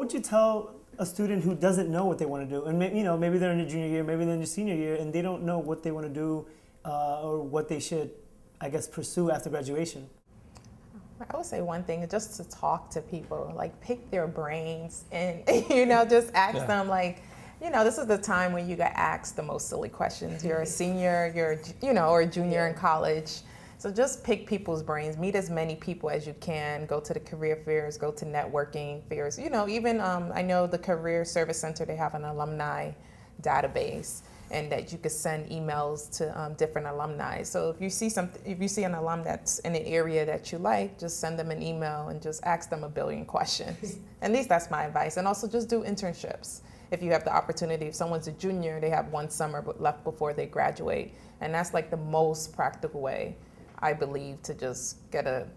would you tell a student who doesn't know what they want to do, and maybe they're in their junior year, maybe they're in their senior year, and they don't know what they want to do or what they should, I guess, pursue after graduation? I would say one thing is just to talk to people, like pick their brains and, just ask them like, this is the time when you get asked the most silly questions. You're a senior, or a junior in college. So just pick people's brains, meet as many people as you can, go to the career fairs, go to networking fairs. Even I know the Career Service Center, they have an alumni database, and that you could send emails to different alumni. So if you see an alum that's in an area that you like, just send them an email and just ask them a billion questions. At least that's my advice. And also just do internships. If you have the opportunity, if someone's a junior, they have one summer left before they graduate. And that's like the most practical way, I believe, to just get a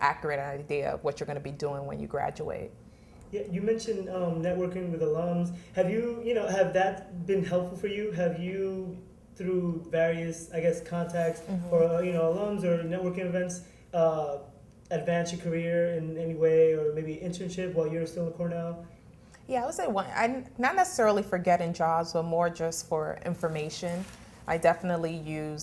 accurate idea of what you're going to be doing when you graduate. Yeah, you mentioned networking with alums. Have have that been helpful for you? Have you, through various, I guess, contacts or alums or networking events, advance your career in any way, or maybe internship while you're still in Cornell? Yeah, I would say not necessarily for getting jobs, but more just for information. I definitely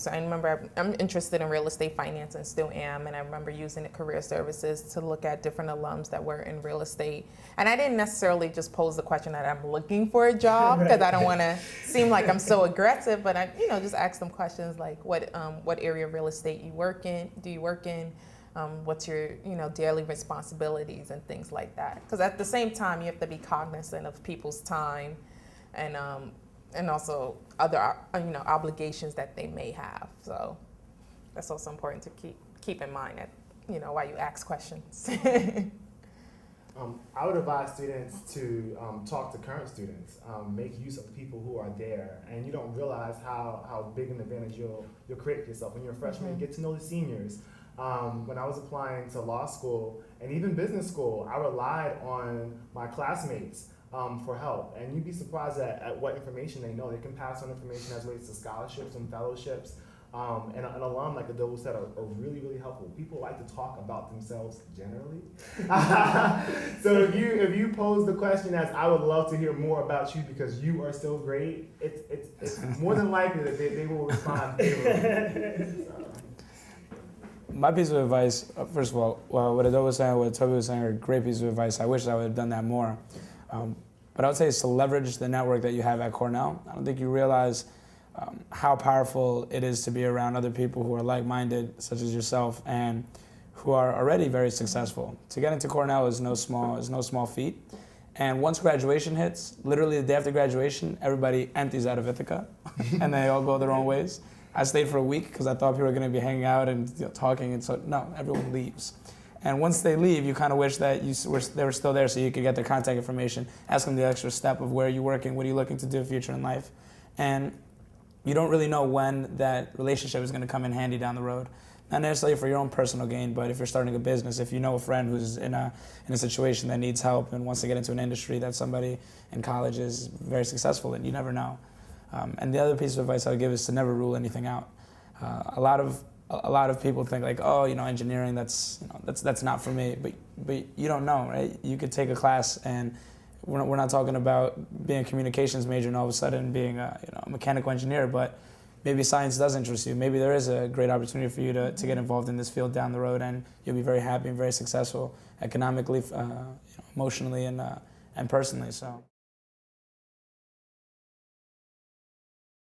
I remember I'm interested in real estate finance and still am, and I remember using the career services to look at different alums that were in real estate. And I didn't necessarily just pose the question that I'm looking for a job, because I don't want to seem like I'm so aggressive, but I just ask them questions like what area of real estate do you work in? What's your daily responsibilities and things like that? Because at the same time, you have to be cognizant of people's time and also other obligations that they may have. So that's also important to keep in mind while you ask questions. I would advise students to talk to current students, make use of people who are there, and you don't realize how big an advantage you'll create for yourself. When you're a freshman, you get to know the seniors. When I was applying to law school and even business school, I relied on my classmates for help, and you'd be surprised at what information they know. They can pass on information as relates to scholarships and fellowships. And an alum, like Adobo said, are really, really helpful. People like to talk about themselves generally. So if you pose the question as, I would love to hear more about you because you are so great, it's more than likely that they will respond favorably. My piece of advice, first of all, what Adobo was saying, what Toby was saying are great pieces of advice. I wish I would have done that more. But I would say is to leverage the network that you have at Cornell. I don't think you realize how powerful it is to be around other people who are like-minded, such as yourself, and who are already very successful. To get into Cornell is no small feat. And once graduation hits, literally the day after graduation, everybody empties out of Ithaca, and they all go their own ways. I stayed for a week because I thought people were going to be hanging out and talking, and so no, everyone leaves. And once they leave, you kind of wish that they were still there so you could get their contact information, ask them the extra step of where you're working, what are you looking to do future in life. And you don't really know when that relationship is going to come in handy down the road. Not necessarily for your own personal gain, but if you're starting a business, if you know a friend who's in a situation that needs help and wants to get into an industry that somebody in college is very successful in, you never know. And the other piece of advice I would give is to never rule anything out. A lot of people think like, oh, engineering, that's not for me, but you don't know, right? You could take a class, and we're not talking about being a communications major and all of a sudden being a mechanical engineer, but maybe science does interest you. Maybe there is a great opportunity for you to get involved in this field down the road, and you'll be very happy and very successful economically, emotionally, and personally. So.